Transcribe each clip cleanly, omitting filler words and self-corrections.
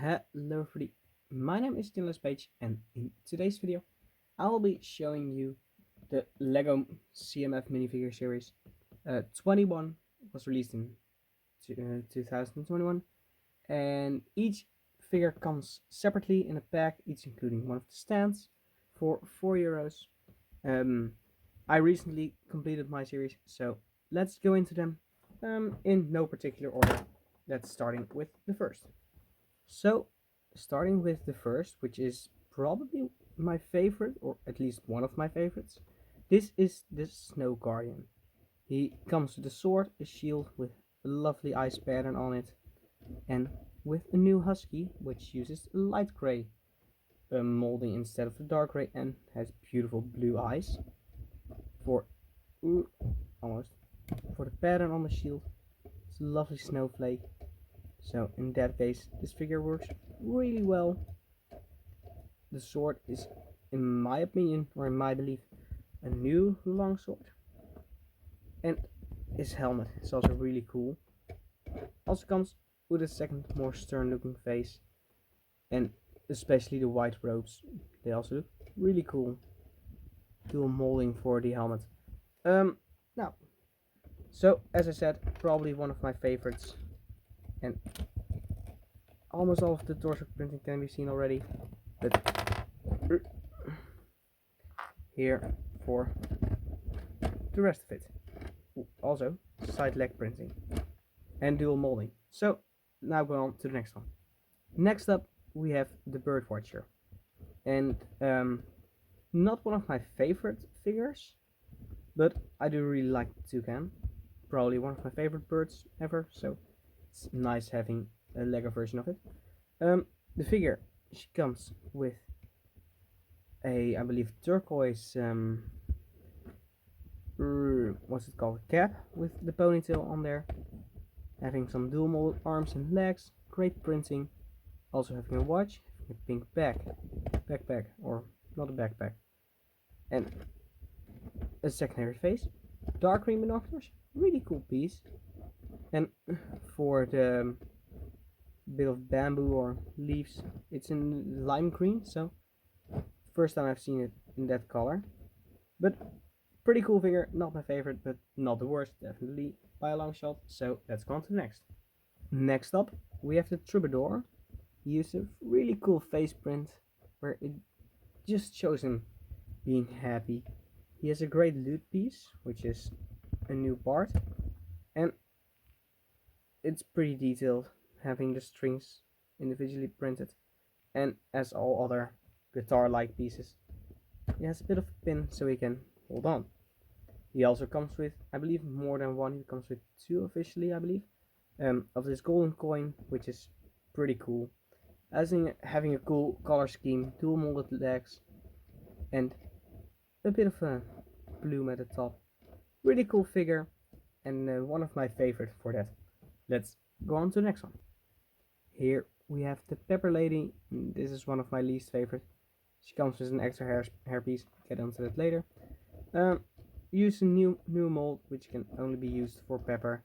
Hello everybody, my name is Dylan's Page, and in today's video I will be showing you the LEGO CMF minifigure series. 21 was released in 2021, and each figure comes separately in a pack, each including one of the stands for €4. I recently completed my series, so let's go into them in no particular order. Let's starting with the first. So, starting with the first, which is probably my favorite, or at least one of my favorites, this is the Snow Guardian. He comes with a sword, a shield with a lovely ice pattern on it, and with a new husky, which uses light grey molding instead of the dark grey, and has beautiful blue eyes. For almost for the pattern on the shield, it's a lovely snowflake. So in that case, this figure works really well. The sword is, in my opinion, or in my belief, a new long sword. And his helmet is also really cool. Also comes with a second, more stern looking face. And especially the white robes. They also look really cool. Dual molding for the helmet. Now, so as I said, probably one of my favorites. And almost all of the torso printing can be seen already, but here for the rest of it. Also side leg printing and dual molding. So now go on to the next one. Next up we have the Bird Watcher, and not one of my favorite figures, but I do really like the toucan. Probably one of my favorite birds ever, so it's nice having a Lego version of it. The figure, she comes with a, I believe, turquoise, what's it called, cap with the ponytail on there, having some dual molded arms and legs, great printing, also having a watch, having a pink backpack, or not a backpack, and a secondary face, dark green binoculars, really cool piece. And for the bit of bamboo or leaves, it's in lime green, so first time I've seen it in that color. But pretty cool figure, not my favorite, but not the worst, definitely by a long shot. So let's go on to the next. Next up we have the Troubadour. He used a really cool face print where it just shows him being happy. He has a great loot piece, which is a new part, and it's pretty detailed, having the strings individually printed, and as all other guitar-like pieces, he has a bit of a pin so he can hold on. He also comes with, I believe, more than one. He comes with two officially, I believe, of this golden coin, which is pretty cool. As in having a cool color scheme, dual molded legs, and a bit of a plume at the top. Really cool figure, and one of my favorite for that. Let's go on to the next one. Here we have the Pepper Lady. This is one of my least favorite. She comes with an extra hairpiece. Get onto that later. Use a new mold, which can only be used for Pepper.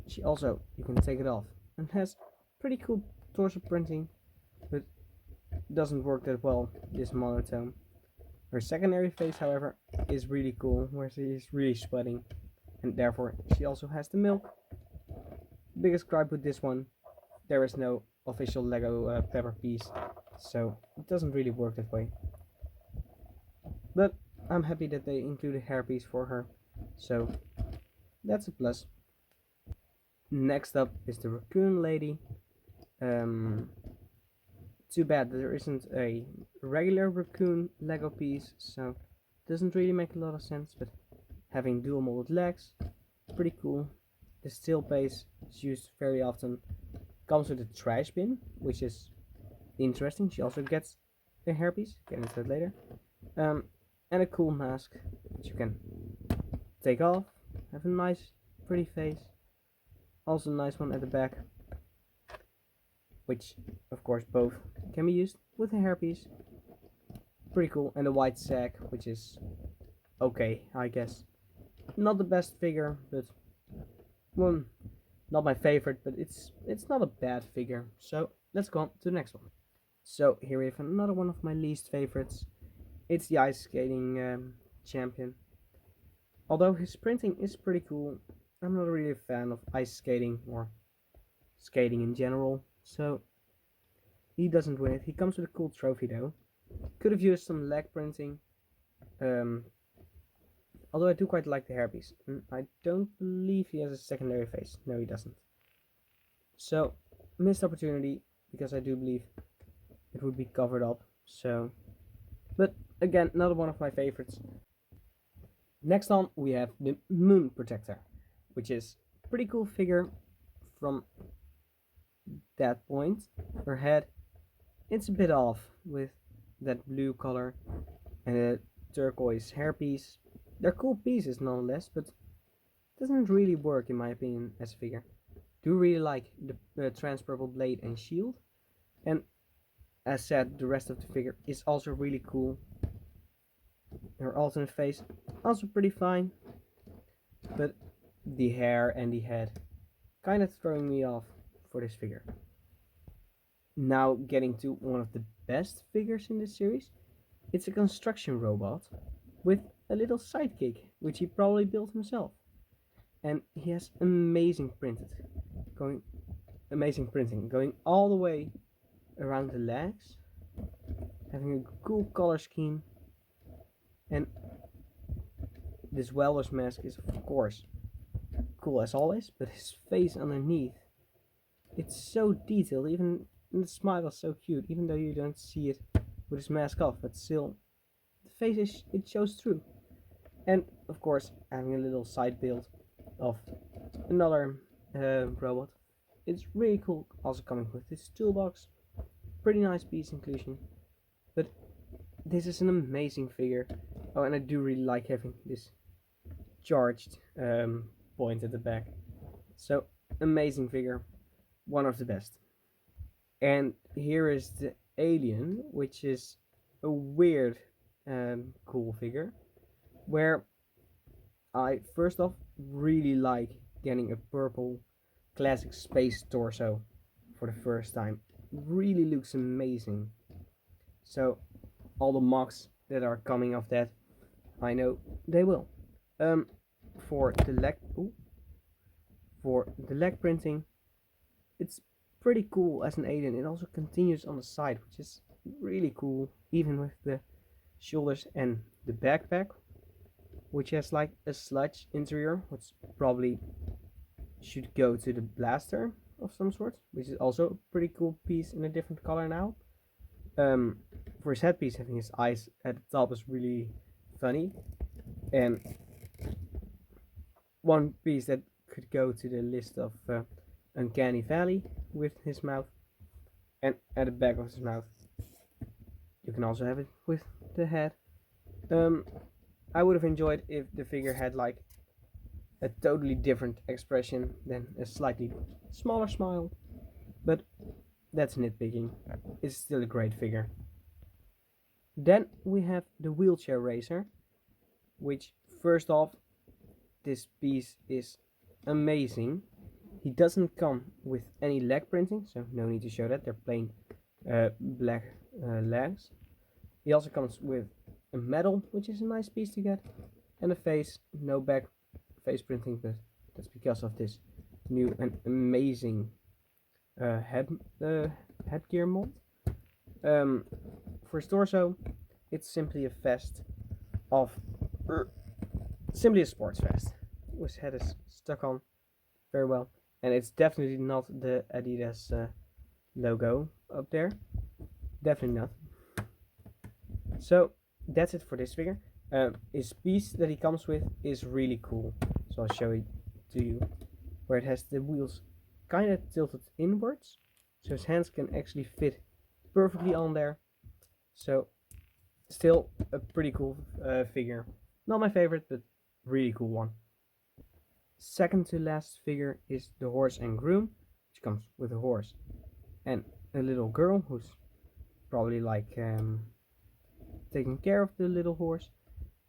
She also, you can take it off, and has pretty cool torso printing, but doesn't work that well, this monotone. Her secondary face, however, is really cool, where she is really sweating, and therefore she also has the milk. Biggest gripe with this one, there is no official Lego Pepper piece, so it doesn't really work that way. But I'm happy that they include a hairpiece for her, so that's a plus. Next up is the Raccoon Lady. Too bad that there isn't a regular raccoon Lego piece, so it doesn't really make a lot of sense, but having dual molded legs, pretty cool. The still base is used very often. Comes with a trash bin, which is interesting. She also gets a hairpiece, get into that later. And a cool mask, which you can take off, have a nice pretty face. Also a nice one at the back, which of course both can be used with a hairpiece. Pretty cool. And a white sack, which is okay, I guess. Not the best figure, but well, not my favorite, but it's not a bad figure. So let's go on to the next one. So here we have another one of my least favorites. It's the ice skating champion. Although his printing is pretty cool, I'm not really a fan of ice skating or skating in general, so he doesn't win it. He comes with a cool trophy though. Could have used some leg printing, um, although I do quite like the hairpiece. I don't believe he has a secondary face. No, he doesn't. So, missed opportunity, because I do believe it would be covered up. So, but again, another one of my favorites. Next on, we have the Moon Protector, which is a pretty cool figure from that point. Her head, it's a bit off with that blue color and a turquoise hairpiece. They're cool pieces nonetheless, but doesn't really work in my opinion as a figure. Do really like the trans-purple blade and shield, and as said, the rest of the figure is also really cool. Her alternate face, also pretty fine, but the hair and the head kind of throwing me off for this figure. Now getting to one of the best figures in this series, it's a construction robot with a little sidekick, which he probably built himself. And he has amazing printing, going all the way around the legs, having a cool color scheme, and this welder's mask is of course cool as always, but his face underneath, it's so detailed. Even the smile is so cute, even though you don't see it with his mask off, but still the face it shows through. And of course, having a little side build of another robot, it's really cool. Also coming with this toolbox, pretty nice piece inclusion. But this is an amazing figure. Oh, and I do really like having this charged point at the back. So amazing figure, one of the best. And here is the alien, which is a weird cool figure, where I first off really like getting a purple classic space torso for the first time. Really looks amazing. So all the mocks that are coming of that, I know they will. For the leg printing, it's pretty cool as an alien. It also continues on the side, which is really cool, even with the shoulders and the backpack, which has like a sludge interior, which probably should go to the blaster of some sort, which is also a pretty cool piece in a different color now. For his headpiece, having his eyes at the top is really funny, and one piece that could go to the list of Uncanny Valley with his mouth, and at the back of his mouth you can also have it with the head. I would have enjoyed if the figure had like a totally different expression than a slightly smaller smile, but that's nitpicking. It's still a great figure. Then we have the wheelchair racer, which first off, this piece is amazing. He doesn't come with any leg printing, so no need to show that. They're plain black legs. He also comes with a medal, which is a nice piece to get, and a face. No back face printing, but that's because of this new and amazing headgear mold. For his torso, it's simply a vest of simply a sports vest. His head is stuck on very well, and it's definitely not the Adidas logo up there. Definitely not. So that's it for this figure. His piece that he comes with is really cool, so I'll show it to you, where it has the wheels kind of tilted inwards, so his hands can actually fit perfectly on there. So still a pretty cool figure. Not my favorite, but really cool one. Second to last figure is the horse and groom, which comes with a horse and a little girl who's probably like taking care of the little horse.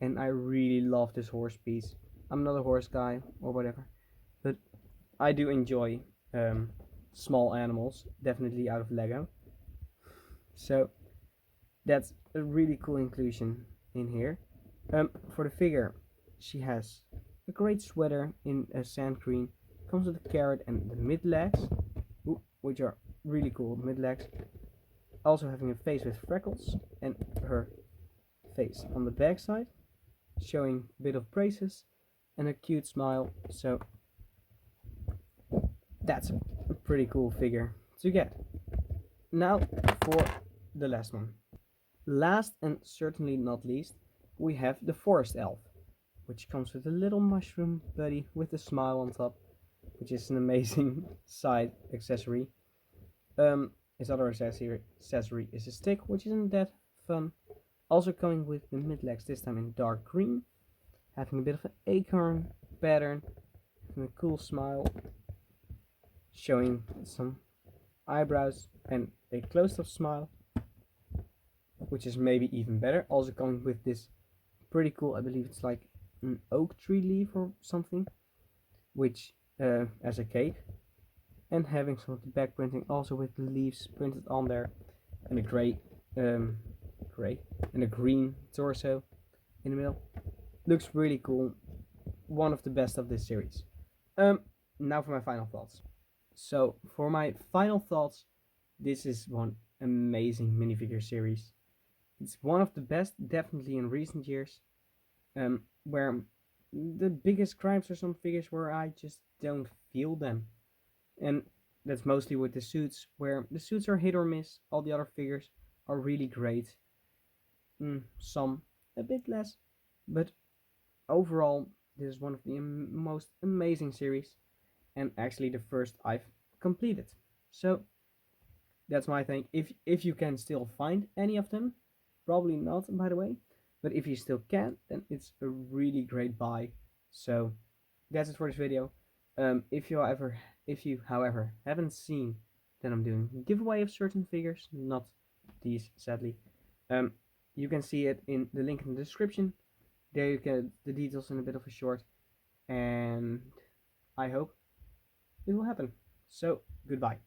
And I really love this horse piece. I'm not a horse guy or whatever, but I do enjoy small animals, definitely out of Lego. So that's a really cool inclusion in here. For the figure, she has a great sweater in a sand green, comes with a carrot and the mid legs, which are really cool, mid legs. Also having a face with freckles and her face on the back side, showing a bit of braces and a cute smile. So that's a pretty cool figure to get. Now for the last one. Last and certainly not least, we have the forest elf, which comes with a little mushroom buddy with a smile on top, which is an amazing side accessory. His other accessory is a stick, which isn't that fun. Also coming with the mid legs, this time in dark green, having a bit of an acorn pattern, having a cool smile, showing some eyebrows and a close-up smile, which is maybe even better. Also coming with this pretty cool, I believe it's like an oak tree leaf or something, which as a cape, and having some of the back printing also with the leaves printed on there, and a gray and a green torso in the middle. Looks really cool. One of the best of this series. Now for my final thoughts. So for my final thoughts, this is one amazing minifigure series. It's one of the best, definitely in recent years. Where the biggest crimes are some figures where I just don't feel them. And that's mostly with the suits, where the suits are hit or miss. All the other figures are really great. Some a bit less, but overall, this is one of the most amazing series, and actually the first I've completed. So that's my thing. If you can still find any of them, probably not, by the way, but if you still can, then it's a really great buy. So that's it for this video. If you however haven't seen, then I'm doing a giveaway of certain figures, not these sadly. You can see it in the link in the description. There you get the details in a bit of a short, and I hope it will happen. So goodbye.